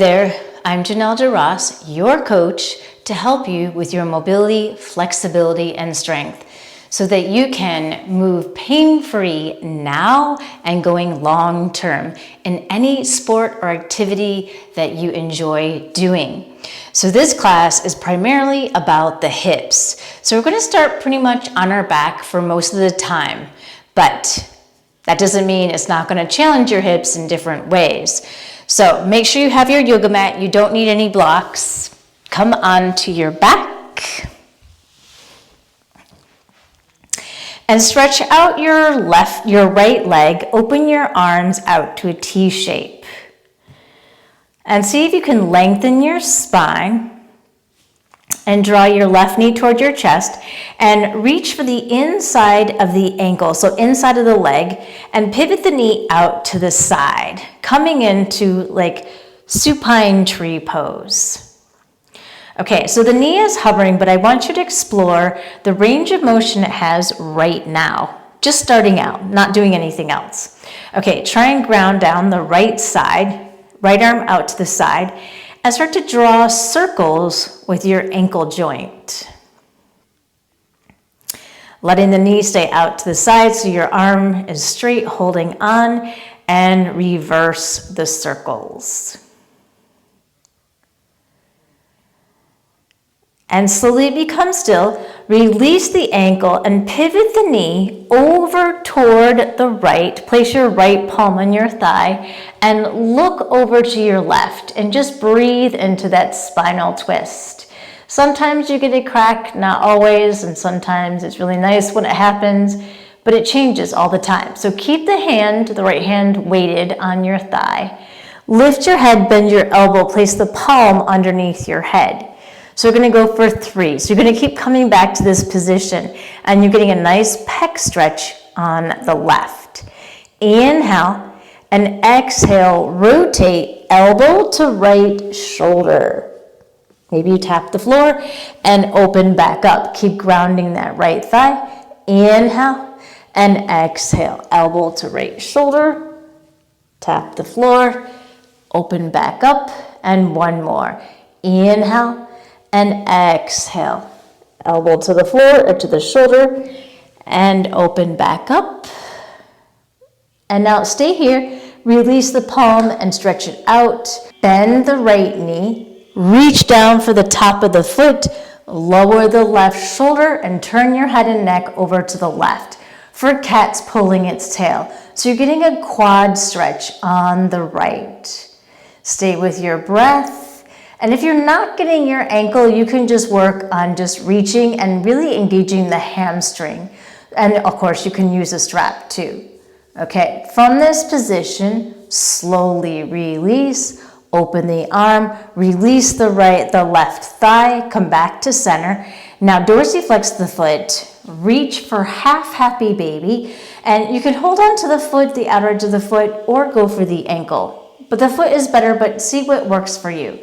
There, I'm Janelle DeRoss, your coach, to help you with your mobility, flexibility, and strength so that you can move pain-free now and going long-term in any sport or activity that you enjoy doing. So this class is primarily about the hips. So we're going to start pretty much on our back for most of the time, but that doesn't mean it's not going to challenge your hips in different ways. So make sure you have your yoga mat. You don't need any blocks. Come onto your back. And stretch out your right leg. Open your arms out to a T shape. And see if you can lengthen your spine. And draw your left knee toward your chest and reach for the inside of the ankle, so inside of the leg, and pivot the knee out to the side, coming into like supine tree pose. Okay, so the knee is hovering, but I want you to explore the range of motion it has right now, just starting out, not doing anything else. Okay, try and ground down the right side, right arm out to the side, and start to draw circles with your ankle joint. Letting the knee stay out to the side so your arm is straight, holding on, and reverse the circles. And slowly become still, release the ankle and pivot the knee over toward the right. Place your right palm on your thigh and look over to your left and just breathe into that spinal twist. Sometimes you get a crack, not always, and sometimes it's really nice when it happens, but it changes all the time. So keep the right hand weighted on your thigh. Lift your head, bend your elbow, place the palm underneath your head. So we're going to go for 3. So you're going to keep coming back to this position, and you're getting a nice pec stretch on the left. Inhale, and exhale, rotate elbow to right shoulder. Maybe you tap the floor and open back up. Keep grounding that right thigh. Inhale, and exhale, elbow to right shoulder. Tap the floor, open back up, and one more. Inhale, and exhale, elbow to the floor or to the shoulder, and open back up. And now stay here, release the palm and stretch it out. Bend the right knee, reach down for the top of the foot, lower the left shoulder, and turn your head and neck over to the left for cat's pulling its tail. So you're getting a quad stretch on the right. Stay with your breath. And if you're not getting your ankle, you can just work on just reaching and really engaging the hamstring. And of course, you can use a strap too. Okay, from this position, slowly release, open the arm, release the left thigh, come back to center. Now dorsiflex the foot, reach for half happy baby, and you can hold on to the foot, the outer edge of the foot, or go for the ankle. But the foot is better, but see what works for you.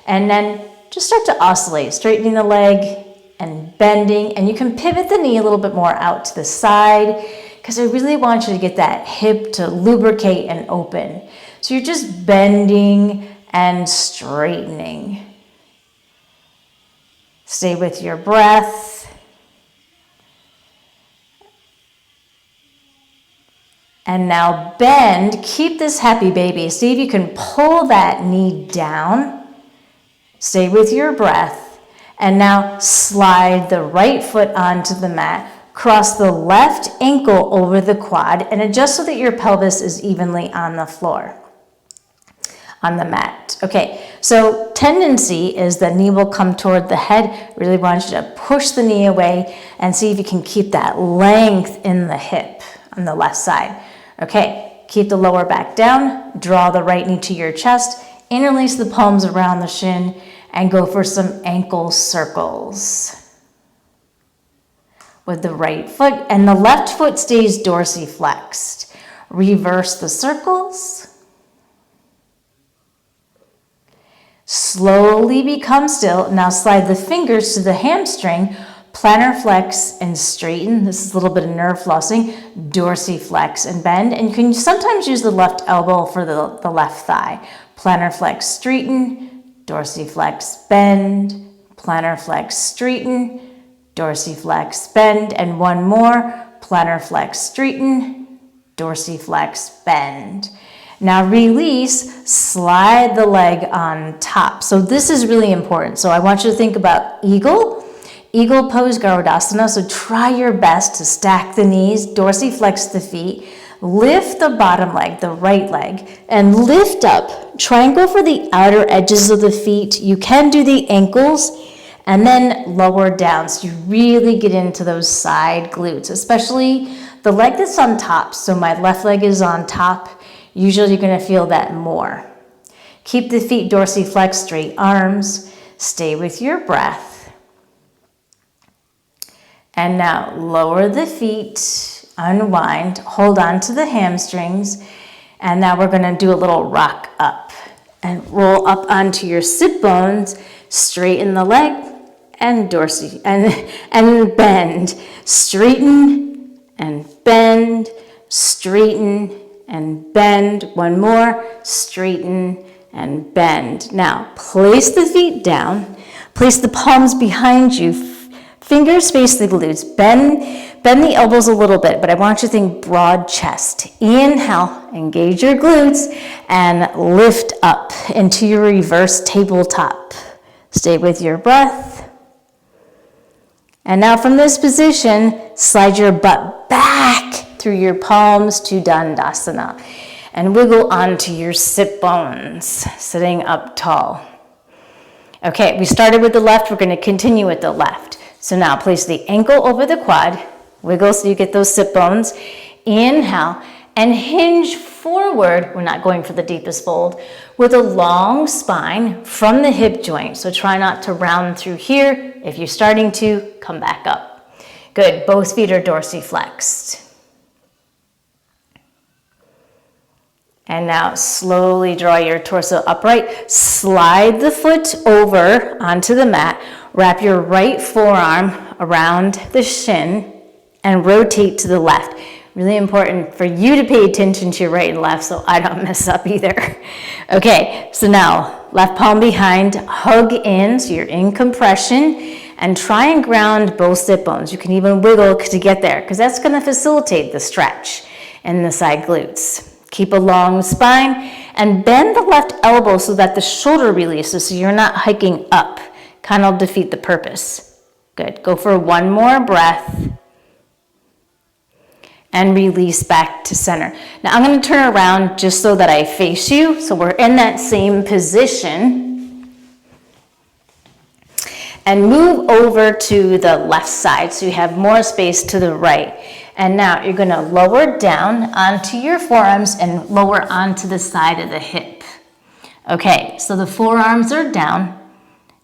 And then just start to oscillate, straightening the leg and bending. And you can pivot the knee a little bit more out to the side because I really want you to get that hip to lubricate and open. So you're just bending and straightening. Stay with your breath. And now bend, keep this happy baby. See if you can pull that knee down. Stay with your breath, and now slide the right foot onto the mat, cross the left ankle over the quad, and adjust so that your pelvis is evenly on the floor, on the mat. Okay, so tendency is the knee will come toward the head. Really want you to push the knee away and see if you can keep that length in the hip on the left side. Okay, keep the lower back down, draw the right knee to your chest, interlace the palms around the shin, and go for some ankle circles with the right foot, and the left foot stays dorsiflexed. Reverse the circles. Slowly become still. Now slide the fingers to the hamstring, plantar flex and straighten. This is a little bit of nerve flossing. Dorsiflex and bend. And you can sometimes use the left elbow for the left thigh. Plantar flex, straighten, dorsiflex, bend, plantar flex, straighten, dorsiflex, bend, and one more, plantar flex, straighten, dorsiflex, bend. Now release, slide the leg on top. So this is really important. So I want you to think about eagle pose, Garudasana. So try your best to stack the knees, dorsiflex the feet, lift the bottom leg, the right leg, and lift up. Try and go for the outer edges of the feet. You can do the ankles, and then lower down. So you really get into those side glutes, especially the leg that's on top. So my left leg is on top. Usually you're gonna feel that more. Keep the feet dorsiflexed, straight arms. Stay with your breath. And now lower the feet, unwind, hold on to the hamstrings. And now we're gonna do a little rock up and roll up onto your sit bones, straighten the leg and and bend. Straighten and bend, straighten and bend. One more, straighten and bend. Now, place the feet down, place the palms behind you, fingers face the glutes, bend the elbows a little bit, but I want you to think broad chest. Inhale, engage your glutes, and lift up into your reverse tabletop. Stay with your breath. And now from this position, slide your butt back through your palms to Dandasana and wiggle onto your sit bones, sitting up tall. Okay, we started with the left, we're gonna continue with the left. So now place the ankle over the quad, wiggle so you get those sit bones. Inhale and hinge forward, we're not going for the deepest fold, with a long spine from the hip joint. So try not to round through here. If you're starting to, come back up. Good, both feet are dorsiflexed. And now slowly draw your torso upright. Slide the foot over onto the mat. Wrap your right forearm around the shin and rotate to the left. Really important for you to pay attention to your right and left so I don't mess up either. Okay, so now left palm behind, hug in, so you're in compression, and try and ground both sit bones. You can even wiggle to get there because that's going to facilitate the stretch in the side glutes. Keep a long spine and bend the left elbow so that the shoulder releases so you're not hiking up. Kind of defeat the purpose. Good. Go for one more breath and release back to center. Now I'm going to turn around just so that I face you. So we're in that same position. And move over to the left side so you have more space to the right. And now you're gonna lower down onto your forearms and lower onto the side of the hip. Okay, so the forearms are down.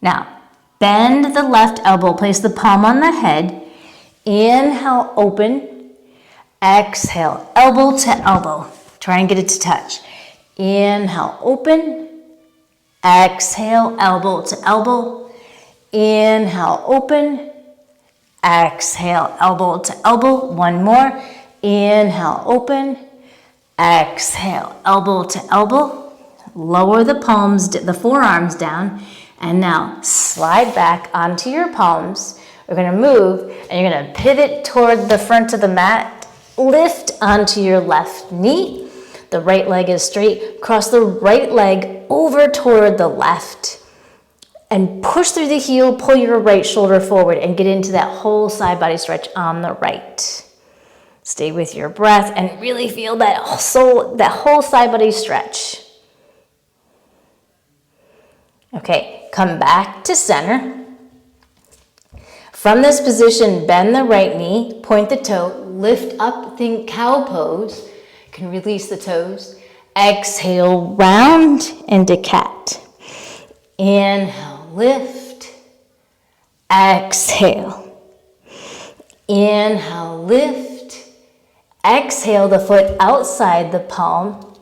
Now, bend the left elbow, place the palm on the head. Inhale, open. Exhale, elbow to elbow. Try and get it to touch. Inhale, open. Exhale, elbow to elbow. Inhale, open. Exhale, elbow to elbow. One more. Inhale, open. Exhale, elbow to elbow. Lower the palms, the forearms down. And now slide back onto your palms. We're gonna move and you're gonna pivot toward the front of the mat. Lift onto your left knee. The right leg is straight. Cross the right leg over toward the left. And push through the heel, pull your right shoulder forward and get into that whole side body stretch on the right. Stay with your breath and really feel that whole side body stretch. Okay, come back to center. From this position, bend the right knee, point the toe, lift up, think cow pose. You can release the toes. Exhale, round into cat. Inhale, lift. Exhale. Inhale, lift. Exhale the foot outside the palm.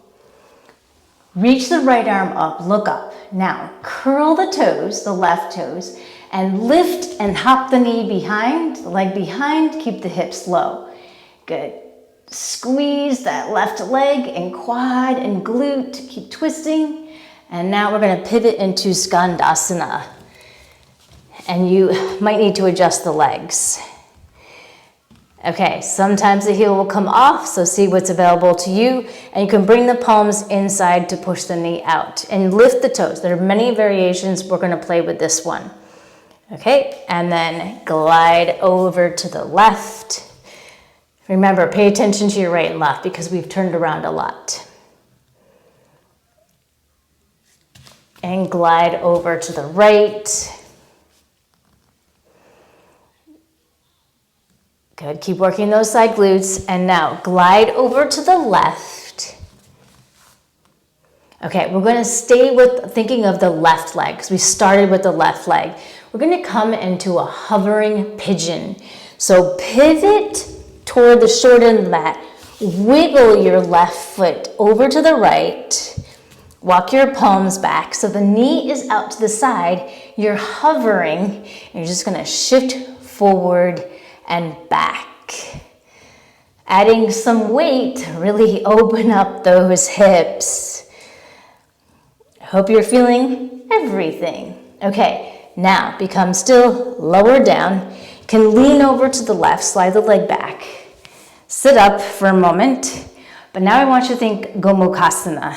Reach the right arm up, look up. Now curl the toes, the left toes, And lift and hop the knee behind, the leg behind, keep the hips low. Good. Squeeze that left leg and quad and glute, keep twisting. And now we're gonna pivot into Skandasana. And you might need to adjust the legs. Okay, sometimes the heel will come off, so see what's available to you. And you can bring the palms inside to push the knee out and lift the toes. There are many variations. We're gonna play with this one. Okay, and then glide over to the left. Remember, pay attention to your right and left because we've turned around a lot. And glide over to the right. Good, keep working those side glutes. And now glide over to the left. Okay, we're gonna stay with thinking of the left leg because we started with the left leg. We're gonna come into a hovering pigeon. So pivot toward the short end of the mat. Wiggle your left foot over to the right. Walk your palms back so the knee is out to the side. You're hovering and you're just gonna shift forward and back. Adding some weight to really open up those hips. I hope you're feeling everything. Okay, now become still, lower down. You can lean over to the left, slide the leg back. Sit up for a moment, but now I want you to think Gomukhasana.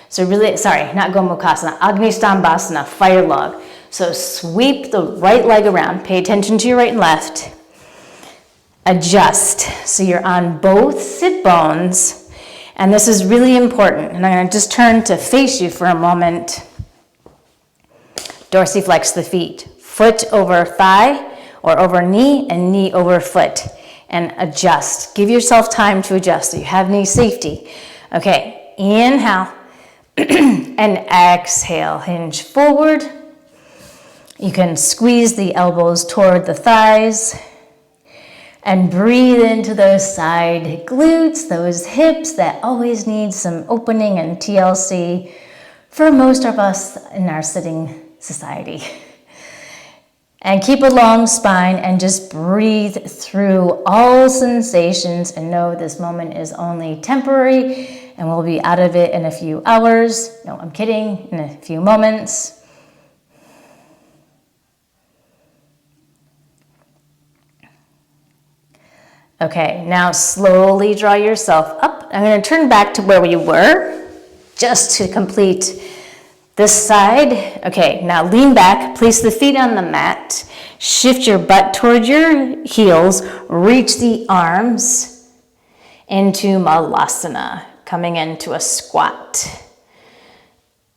So really, sorry, not Gomukhasana, Agnisthambasana, fire log. So sweep the right leg around, pay attention to your right and left. Adjust, so you're on both sit bones, and this is really important. And I'm gonna just turn to face you for a moment. Dorsiflex the feet, foot over thigh or over knee and knee over foot. And adjust. Give yourself time to adjust so you have knee safety. Okay, inhale and exhale. Hinge forward. You can squeeze the elbows toward the thighs and breathe into those side glutes, those hips that always need some opening and TLC for most of us in our sitting society. And keep a long spine and just breathe through all sensations and know this moment is only temporary and we'll be out of it in a few hours. No, I'm kidding, in a few moments. Okay, now slowly draw yourself up. I'm going to turn back to where we were just to complete this side. Okay, now lean back, place the feet on the mat, shift your butt toward your heels, reach the arms into Malasana, coming into a squat.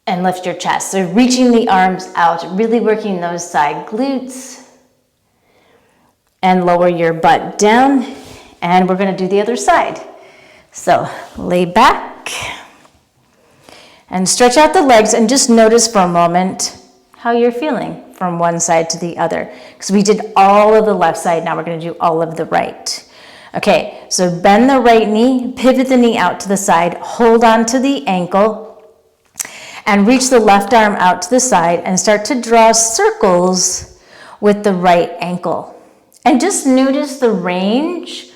And lift your chest. So reaching the arms out, really working those side glutes. And lower your butt down. And we're gonna do the other side. So lay back. And stretch out the legs and just notice for a moment how you're feeling from one side to the other. Because we did all of the left side, now we're gonna do all of the right. Okay, so bend the right knee, pivot the knee out to the side, hold on to the ankle, and reach the left arm out to the side and start to draw circles with the right ankle. And just notice the range,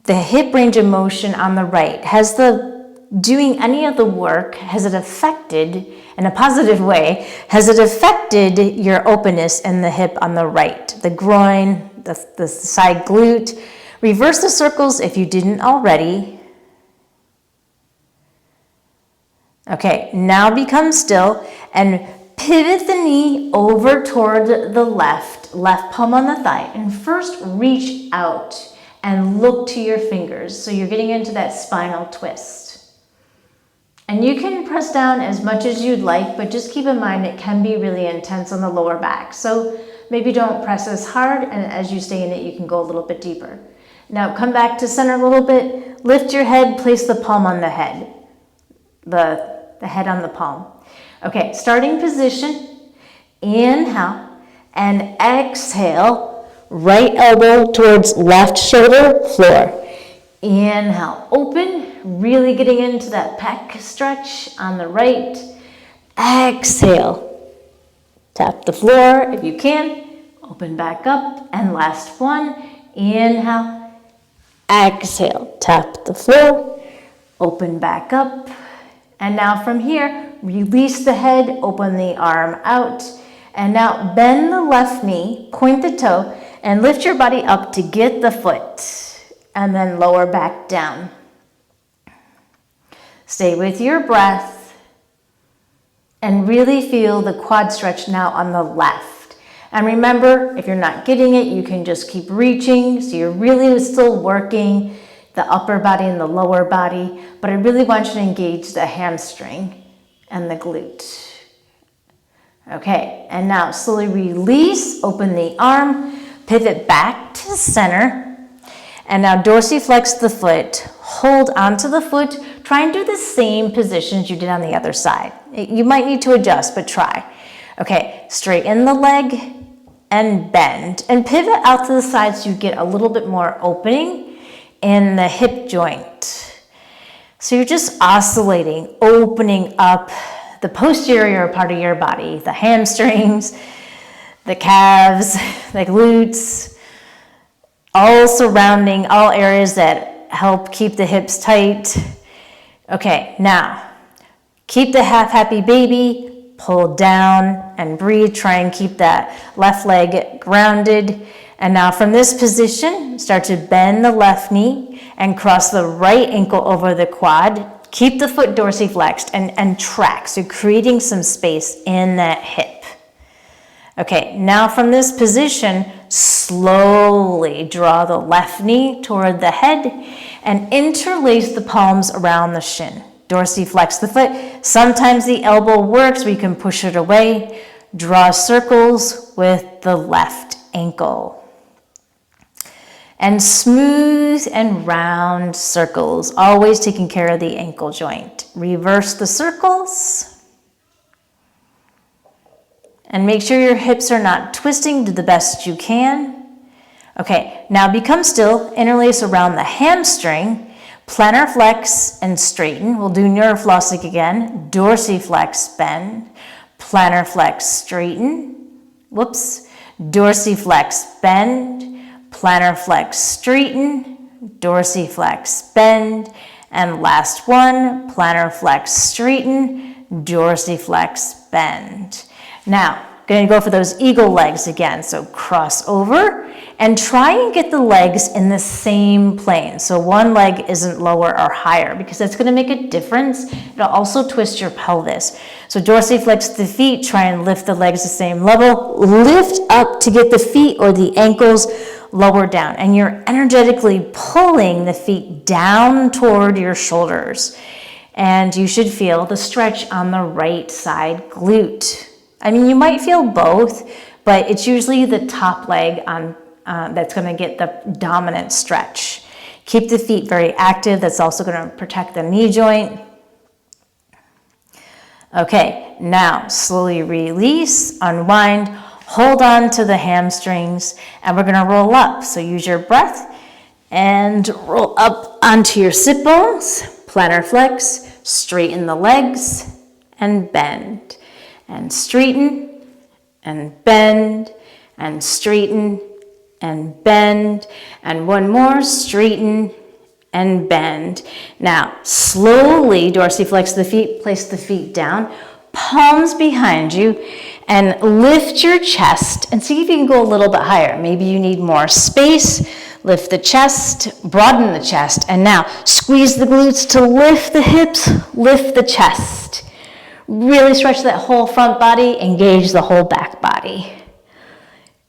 the hip range of motion on the right. Has doing any of the work, has it affected, in a positive way, has it affected your openness in the hip on the right? The groin, the side glute. Reverse the circles if you didn't already. Okay, now become still and pivot the knee over toward the left palm on the thigh. And first reach out and look to your fingers. So you're getting into that spinal twist. And you can press down as much as you'd like, but just keep in mind it can be really intense on the lower back. So maybe don't press as hard, and as you stay in it, you can go a little bit deeper. Now come back to center a little bit, lift your head, place the palm on the head, the head on the palm. Okay, starting position, inhale and exhale, right elbow towards left shoulder, floor. Inhale, open, really getting into that pec stretch on the right. Exhale, Tap the floor if you can. Open back up. And last one. Inhale. Exhale. Tap the floor. Open back up. And now from here, release the head. Open the arm out. And now bend the left knee. Point the toe. And lift your body up to get the foot. And then lower back down. Stay with your breath. And really feel the quad stretch now on the left. And remember, if you're not getting it, you can just keep reaching. So you're really still working the upper body and the lower body. But I really want you to engage the hamstring and the glute. Okay, and now slowly release, open the arm, pivot back to center. And now dorsiflex the foot, hold onto the foot. Try and do the same positions you did on the other side. You might need to adjust, but try. Okay, straighten the leg and bend. And pivot out to the side so you get a little bit more opening in the hip joint. So you're just oscillating, opening up the posterior part of your body, the hamstrings, the calves, the glutes, all surrounding, all areas that help keep the hips tight. Okay, now, keep the half happy baby, pull down and breathe. Try and keep that left leg grounded. And now from this position, start to bend the left knee and cross the right ankle over the quad. Keep the foot dorsiflexed and track, so creating some space in that hip. Okay, now from this position, slowly draw the left knee toward the head and interlace the palms around the shin. Dorsiflex the foot. Sometimes the elbow works, we can push it away. Draw circles with the left ankle. And smooth and round circles, always taking care of the ankle joint. Reverse the circles. And make sure your hips are not twisting, do the best you can. Okay, now become still, interlace around the hamstring, plantar flex and straighten. We'll do neuroflossic again. Dorsiflex, bend, plantar flex, straighten. Whoops. Dorsiflex, bend, plantar flex, straighten, dorsiflex, bend, and last one, plantar flex, straighten, dorsiflex, bend. Now, going to go for those eagle legs again. So cross over and try and get the legs in the same plane. So one leg isn't lower or higher because that's going to make a difference. It'll also twist your pelvis. So dorsiflex the feet, try and lift the legs the same level. Lift up to get the feet or the ankles lower down. And you're energetically pulling the feet down toward your shoulders. And you should feel the stretch on the right side glute. I mean, you might feel both, but it's usually the top leg on that's going to get the dominant stretch. Keep the feet very active. That's also going to protect the knee joint. Okay, now slowly release, unwind, hold on to the hamstrings, and we're going to roll up. So use your breath and roll up onto your sit bones, plantar flex, straighten the legs, and bend. And straighten, and bend, and straighten, and bend, and one more, straighten, and bend. Now, slowly dorsiflex the feet, place the feet down, palms behind you, and lift your chest, and see if you can go a little bit higher. Maybe you need more space. Lift the chest, broaden the chest, and now squeeze the glutes to lift the hips, lift the chest. Really stretch that whole front body, engage the whole back body.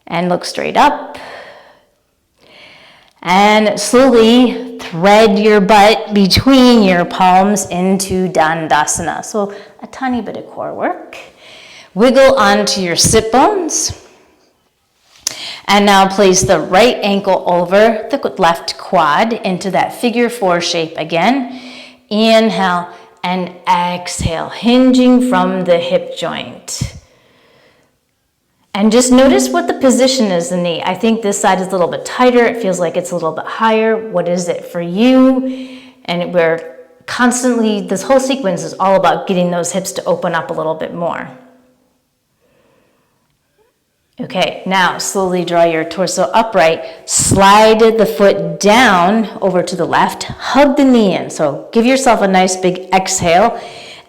And look straight up. And slowly thread your butt between your palms into Dandasana. So a tiny bit of core work. Wiggle onto your sit bones. And now place the right ankle over the left quad into that figure 4 shape again. Inhale. And exhale, hinging from the hip joint. And just notice what the position is in the knee. I think this side is a little bit tighter. It feels like it's a little bit higher. What is it for you? And we're constantly, this whole sequence is all about getting those hips to open up a little bit more. Okay, now slowly draw your torso upright, slide the foot down over to the left, hug the knee in. So give yourself a nice big exhale,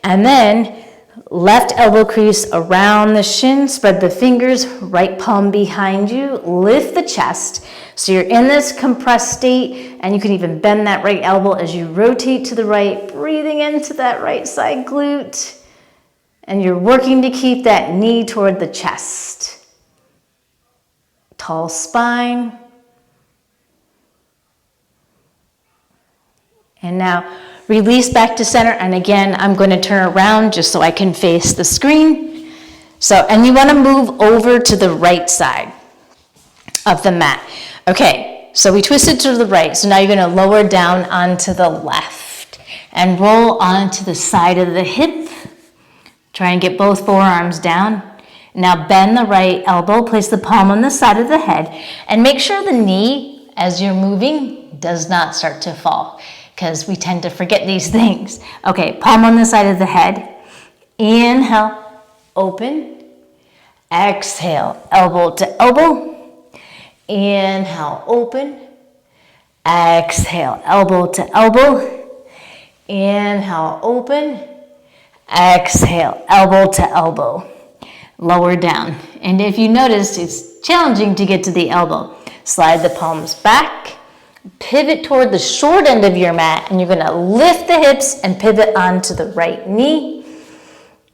and then left elbow crease around the shin, spread the fingers, right palm behind you, lift the chest. So you're in this compressed state, and you can even bend that right elbow as you rotate to the right, breathing into that right side glute. And you're working to keep that knee toward the chest. Tall spine. And now release back to center. And again, I'm going to turn around just so I can face the screen. So, and you want to move over to the right side of the mat. Okay, so we twisted to the right. So now you're going to lower down onto the left and roll onto the side of the hip. Try and get both forearms down. Now bend the right elbow, place the palm on the side of the head, and make sure the knee, as you're moving, does not start to fall, because we tend to forget these things. Okay, palm on the side of the head. Inhale, open. Exhale, elbow to elbow. Inhale, open. Exhale, elbow to elbow. Inhale, open. Exhale, elbow to elbow. Lower down. And if you notice, it's challenging to get to the elbow. Slide the palms back, pivot toward the short end of your mat, and you're going to lift the hips and pivot onto the right knee.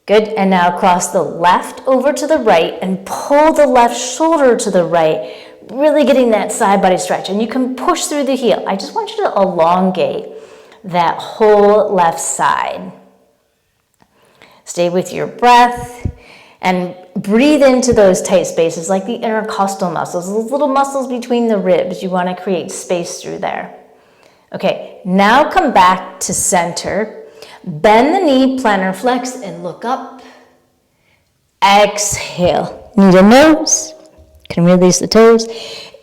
Good. And now cross the left over to the right and pull the left shoulder to the right, really getting that side body stretch. And you can push through the heel. I just want you to elongate that whole left side. Stay with your breath. And breathe into those tight spaces like the intercostal muscles, those little muscles between the ribs. You want to create space through there. Okay, now come back to center. Bend the knee, plantar flex, and look up. Exhale, knee to nose. Can release the toes.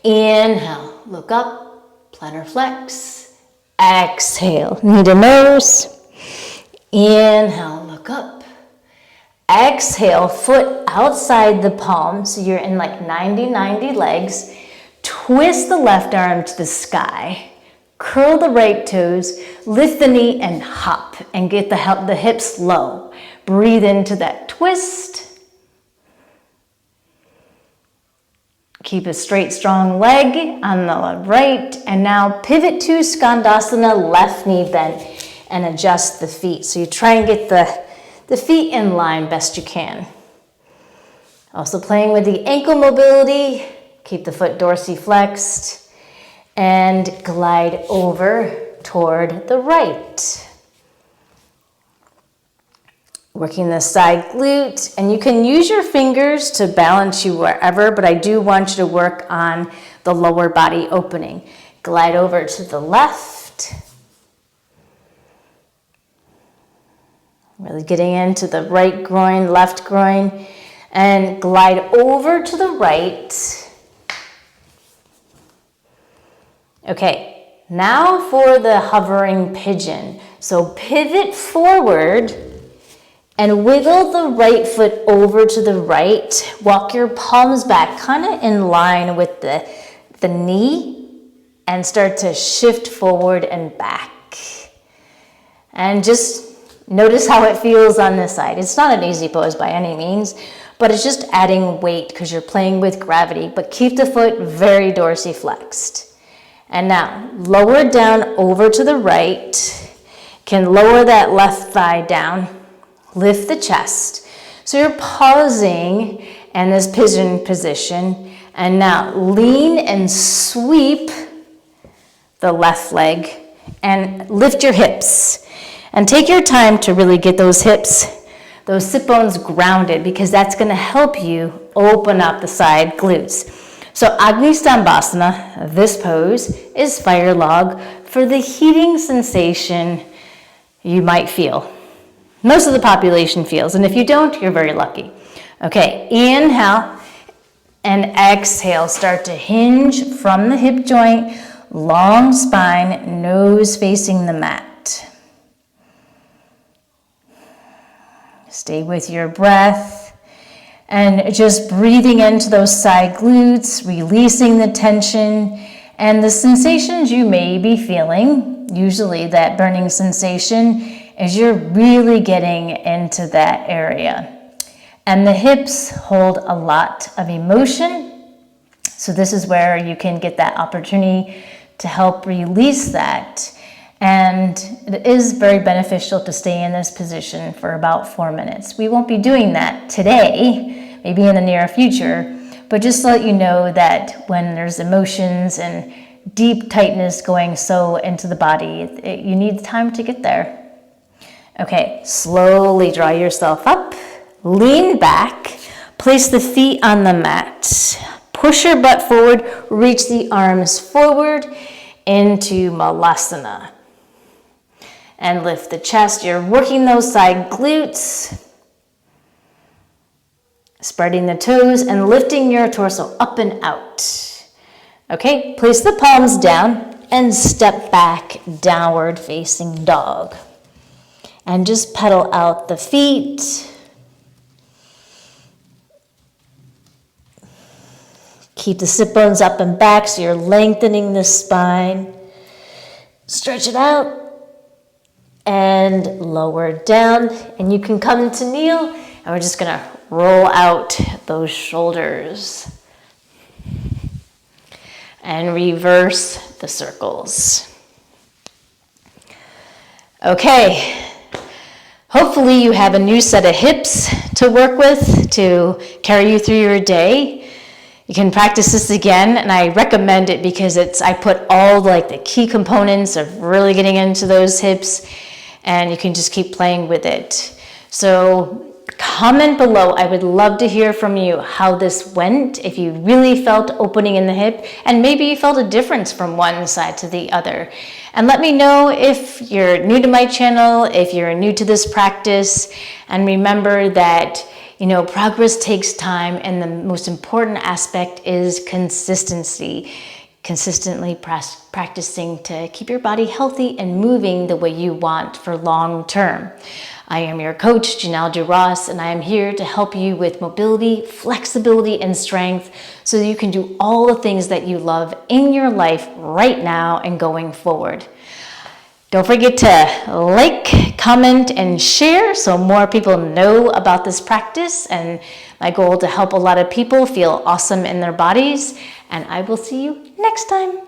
Inhale, look up, plantar flex. Exhale, knee to nose. Inhale, look up. Exhale, foot outside the palm, so you're in like 90-90 legs. Twist the left arm to the sky. Curl the right toes, lift the knee and hop and get the hips low. Breathe into that twist. Keep a straight, strong leg on the right. And now pivot to Skandasana, left knee bent, and adjust the feet. So you try and get the feet in line best you can. Also playing with the ankle mobility. Keep the foot dorsiflexed and glide over toward the right. Working the side glute, and you can use your fingers to balance you wherever, but I do want you to work on the lower body opening. Glide over to the left. Really getting into the right groin, left groin, and glide over to the right. Okay, now for the hovering pigeon. So pivot forward and wiggle the right foot over to the right. Walk your palms back, kind of in line with the knee, and start to shift forward and back. And just notice how it feels on this side. It's not an easy pose by any means, but it's just adding weight because you're playing with gravity, but keep the foot very dorsiflexed. And now lower down over to the right. Can lower that left thigh down. Lift the chest. So you're pausing in this pigeon position, and now lean and sweep the left leg and lift your hips. And take your time to really get those hips, those sit bones grounded, because that's going to help you open up the side glutes. So Agni Stambhasana, this pose, is fire log for the heating sensation you might feel. Most of the population feels, and if you don't, you're very lucky. Okay, inhale and exhale. Start to hinge from the hip joint, long spine, nose facing the mat. Stay with your breath. And just breathing into those side glutes, releasing the tension and the sensations you may be feeling. Usually that burning sensation is you're really getting into that area. And the hips hold a lot of emotion. So this is where you can get that opportunity to help release that. And it is very beneficial to stay in this position for about 4 minutes. We won't be doing that today, maybe in the near future, but just to let you know that when there's emotions and deep tightness going so into the body, you need time to get there. Okay, slowly draw yourself up, lean back, place the feet on the mat, push your butt forward, reach the arms forward into Malasana. And lift the chest. You're working those side glutes, spreading the toes and lifting your torso up and out. Okay, place the palms down and step back, downward facing dog. And just pedal out the feet. Keep the sit bones up and back so you're lengthening the spine. Stretch it out. And lower down, and you can come to kneel, and we're just gonna roll out those shoulders. And reverse the circles. Okay, hopefully you have a new set of hips to work with to carry you through your day. You can practice this again, and I recommend it because I put all the key components of really getting into those hips, and you can just keep playing with it. So comment below. I would love to hear from you how this went, if you really felt opening in the hip, and maybe you felt a difference from one side to the other. And let me know if you're new to my channel, if you're new to this practice, and remember that progress takes time, and the most important aspect is consistency. Consistently practicing to keep your body healthy and moving the way you want for long term. I am your coach, Janelle DeRoss, and I am here to help you with mobility, flexibility, and strength so that you can do all the things that you love in your life right now and going forward. Don't forget to like, comment, and share so more people know about this practice, and my goal to help a lot of people feel awesome in their bodies. And I will see you next time.